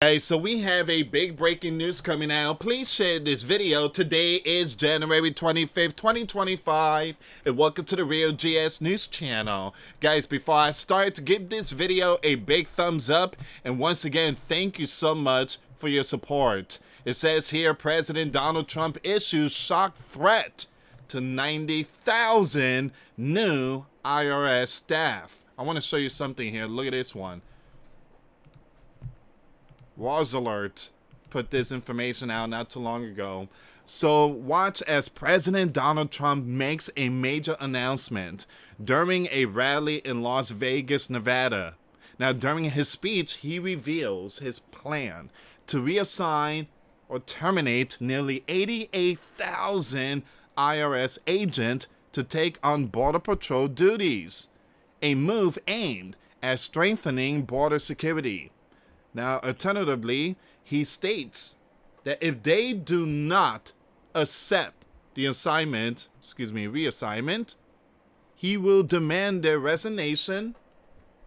Hey, so we have a big breaking news coming out. Please share this video. Today is January 25th, 2025, and welcome to the Real GS News channel. Guys, before I start, give this video a big thumbs up, and once again, thank you so much for your support. It says here, President Donald Trump issues shock threat to 90,000 new IRS staff. I want to show you something here. Look at this one. Was Alert put this information out not too long ago. So watch as President Donald Trump makes a major announcement during a rally in Las Vegas, Nevada. Now, during his speech, he reveals his plan to reassign or terminate nearly 88,000 IRS agents to take on Border Patrol duties, a move aimed at strengthening border security. Now, alternatively, he states that if they do not accept the reassignment, he will demand their resignation,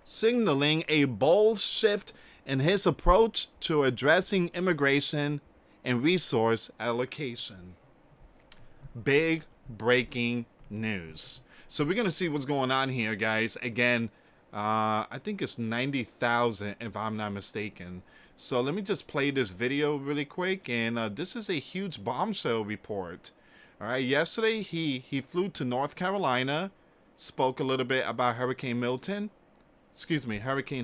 signaling a bold shift in his approach to addressing immigration and resource allocation. Big breaking news. So we're going to see what's going on here, guys. Again, I think it's 90,000 if I'm not mistaken. So let me just play this video really quick. And this is a huge bombshell report. All right, yesterday he flew to North Carolina, spoke a little bit about Hurricane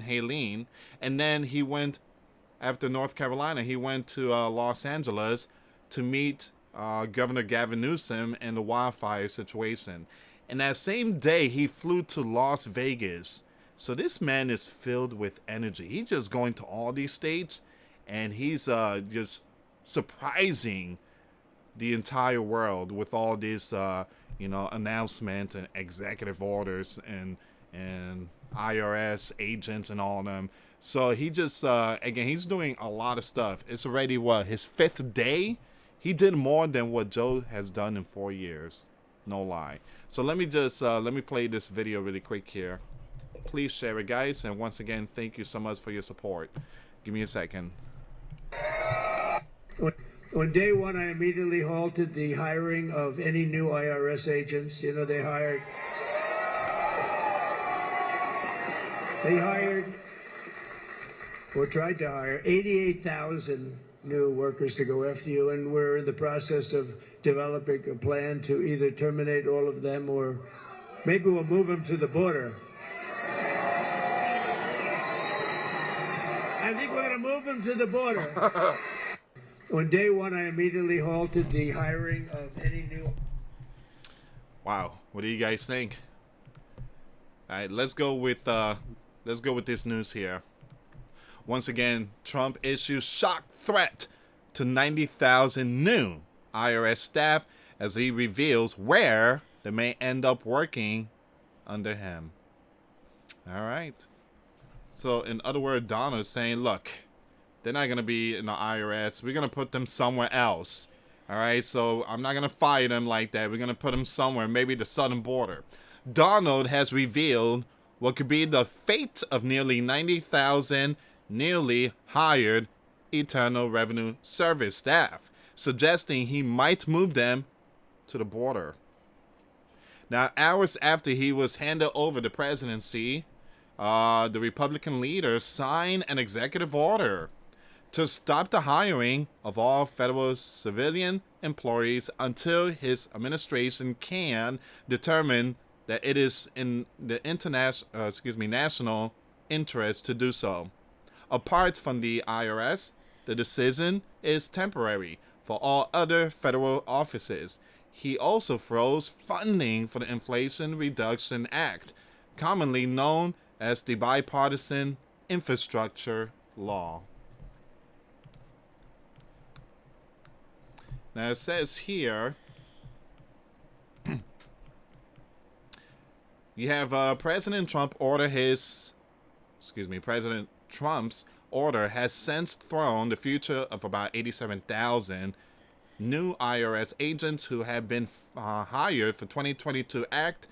Helene, and then he went, after North Carolina, he went to Los Angeles to meet Governor Gavin Newsom and the wildfire situation. And that same day, he flew to Las Vegas. So this man is filled with energy. He's just going to all these states, and he's just surprising the entire world with all these, announcements and executive orders and IRS agents and all of them. So he just, again, he's doing a lot of stuff. It's already, his 5th day? He did more than what Joe has done in 4 years. No lie. So let me just, let me play this video really quick here. Please share it, guys, and once again, thank you so much for your support. Give me a second. On day one, I immediately halted the hiring of any new IRS agents. You know, they hired or tried to hire 88,000 new workers to go after you, and we're in the process of developing a plan to either terminate all of them or maybe we'll move them to the border. I think we're going to move them to the border. On day one, I immediately halted the hiring of any new. Wow, what do you guys think? All right, let's go with this news here. Once again, Trump issues shock threat to 90,000 new IRS staff as he reveals where they may end up working under him. All right. So, in other words, Donald is saying, look, they're not going to be in the IRS. We're going to put them somewhere else. All right, so I'm not going to fire them like that. We're going to put them somewhere, maybe the southern border. Donald has revealed what could be the fate of nearly 90,000 newly hired Internal Revenue Service staff, suggesting he might move them to the border. Now, hours after he was handed over the presidency, the Republican leader signed an executive order to stop the hiring of all federal civilian employees until his administration can determine that it is in the national interest to do so. Apart from the IRS, the decision is temporary for all other federal offices. He also froze funding for the Inflation Reduction Act, commonly known as the bipartisan infrastructure law. Now it says here, you have President Trump's order has since thrown the future of about 87,000 new IRS agents who have been hired for 2022 Act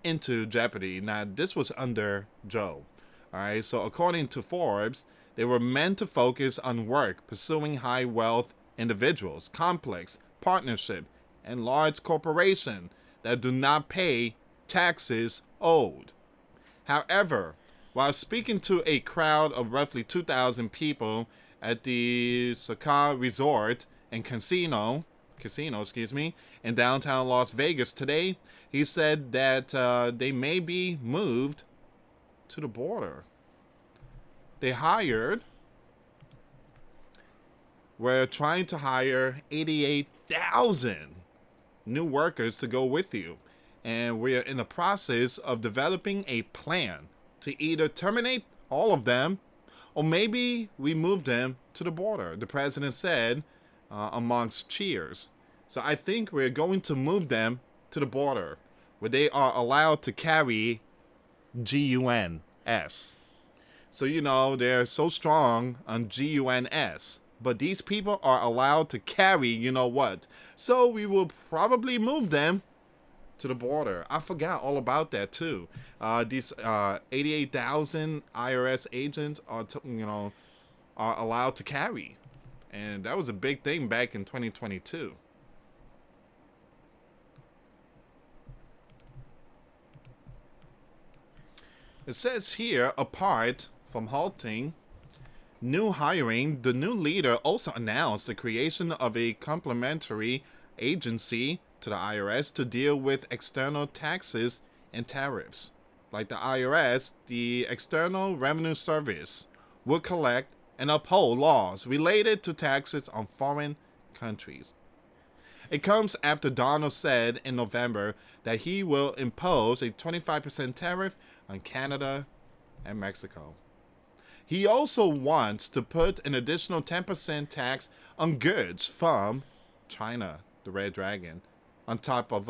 into jeopardy. Now, this was under Joe. All right, so according to Forbes, They were meant to focus on work, pursuing high wealth individuals, complex partnership, and large corporations that do not pay taxes owed. However, while speaking to a crowd of roughly 2,000 people at the Santiago Resort and Casino, in downtown Las Vegas today, he said that they may be moved to the border. We're trying to hire 88,000 new workers to go with you. And we're in the process of developing a plan to either terminate all of them or maybe we move them to the border, the president said amongst cheers. So I think we're going to move them to the border where they are allowed to carry GUNS. So, they're so strong on GUNS. But these people are allowed to carry, you know what? So we will probably move them to the border. I forgot all about that too. These 88,000 IRS agents are allowed to carry. And that was a big thing back in 2022. It says here, apart from halting new hiring, the new leader also announced the creation of a complementary agency to the IRS to deal with external taxes and tariffs. Like the IRS, the External Revenue Service will collect and uphold laws related to taxes on foreign countries. It comes after Donald said in November that he will impose a 25% tariff on Canada and Mexico. He also wants to put an additional 10% tax on goods from China, the Red Dragon, on top of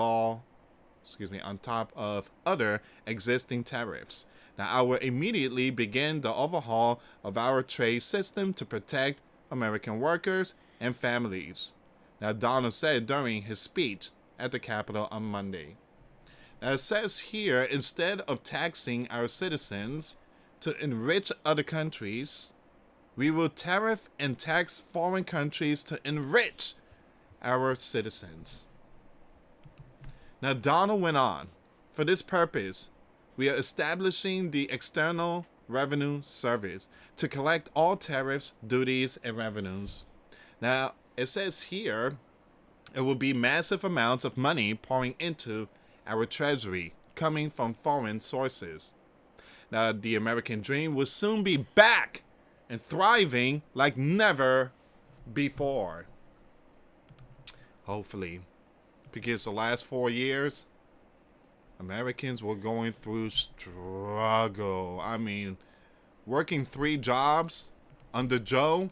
other existing tariffs. Now, I will immediately begin the overhaul of our trade system to protect American workers and families. Now, Donald said during his speech at the Capitol on Monday. Now, it says here, instead of taxing our citizens to enrich other countries, we will tariff and tax foreign countries to enrich our citizens. Now, Donald went on, for this purpose, we are establishing the External Revenue Service to collect all tariffs, duties, and revenues. Now, it says here, it will be massive amounts of money pouring into our treasury, coming from foreign sources. Now, the American dream will soon be back and thriving like never before. Hopefully. Because the last 4 years, Americans were going through struggle. I mean, working 3 jobs under Joe,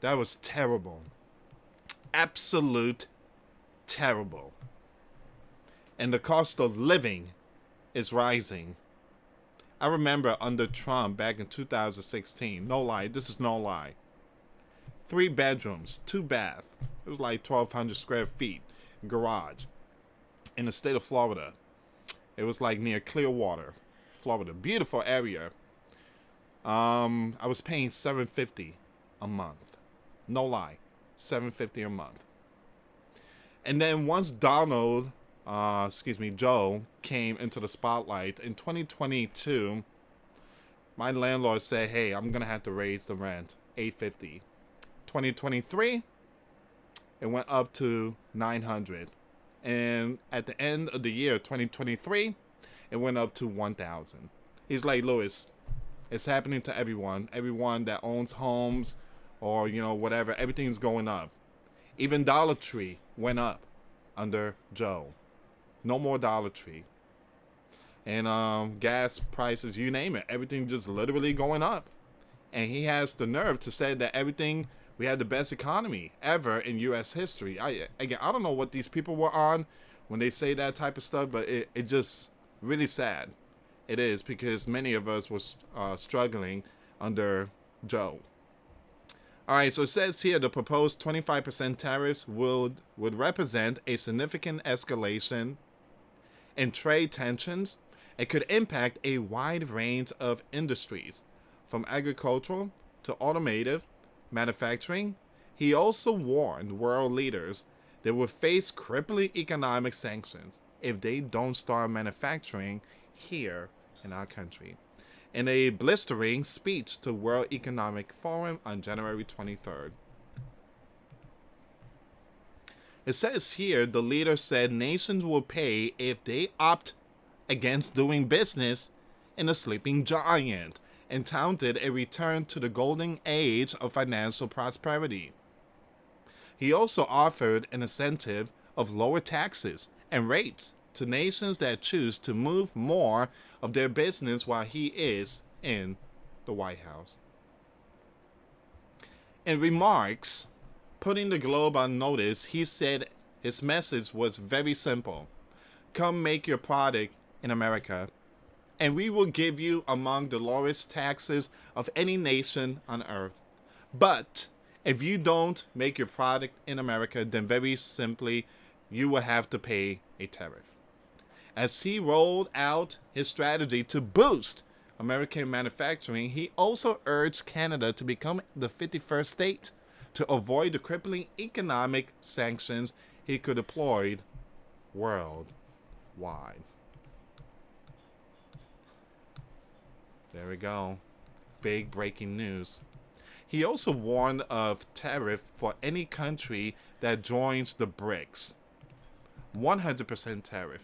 that was terrible. Absolute terrible. And the cost of living is rising. I remember under Trump back in 2016, no lie, this is no lie. 3 bedrooms, 2 baths. It was like 1,200 square feet. Garage. In the state of Florida. It was like near Clearwater, Florida. Beautiful area. I was paying $750 a month. No lie. $750 a month. And then once Joe came into the spotlight in 2022, my landlord said, hey, I'm going to have to raise the rent, $850. 2023, it went up to $900. And at the end of the year, 2023, it went up to $1,000. He's like, Louis, it's happening to everyone. Everyone that owns homes or, whatever, everything's going up. Even Dollar Tree went up under Joe. No more Dollar Tree. And gas prices, you name it, everything just literally going up. And he has the nerve to say that we had the best economy ever in U.S. history. I don't know what these people were on when they say that type of stuff, but it just really sad. It is, because many of us were struggling under Joe. All right, so it says here the proposed 25% tariffs would represent a significant escalation in trade tensions. It could impact a wide range of industries, from agricultural to automotive manufacturing, he also warned world leaders they will face crippling economic sanctions if they don't start manufacturing here in our country. In a blistering speech to World Economic Forum on January 23rd. It says here the leader said nations will pay if they opt against doing business in a sleeping giant and touted a return to the golden age of financial prosperity. He also offered an incentive of lower taxes and rates to nations that choose to move more of their business while he is in the White House. In remarks, putting the globe on notice, he said his message was very simple. Come make your product in America, and we will give you among the lowest taxes of any nation on earth. But if you don't make your product in America, then very simply, you will have to pay a tariff. As he rolled out his strategy to boost American manufacturing, he also urged Canada to become the 51st state to avoid the crippling economic sanctions he could deploy worldwide. There we go. Big breaking news. He also warned of tariff for any country that joins the BRICS. 100% tariff.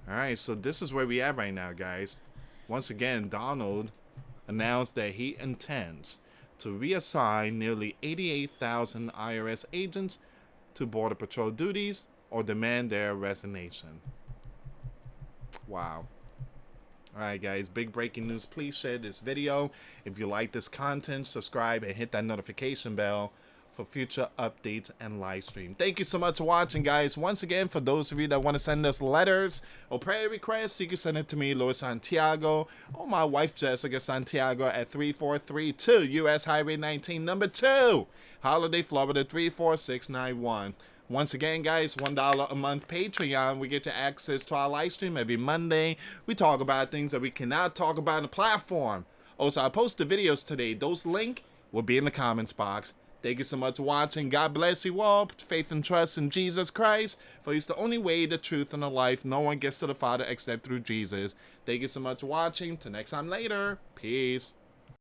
Alright, so this is where we are right now, guys. Once again, Donald announced that he intends to reassign nearly 88,000 IRS agents to Border Patrol duties or demand their resignation. Wow. Alright guys, big breaking news. Please share this video. If you like this content, subscribe and hit that notification bell for future updates and live stream. Thank you so much for watching, guys. Once again, for those of you that want to send us letters or prayer requests, you can send it to me, US Santiago, or my wife, Jessica Santiago, at 3432 US Highway 19, number 2, Holiday, Florida 34691. Once again, guys, $1 a month Patreon. We get you access to our live stream every Monday. We talk about things that we cannot talk about on the platform. Also, I posted videos today. Those links will be in the comments box. Thank you so much for watching. God bless you all. Put faith and trust in Jesus Christ, for he's the only way, the truth, and the life. No one gets to the Father except through Jesus. Thank you so much for watching. Till next time later. Peace.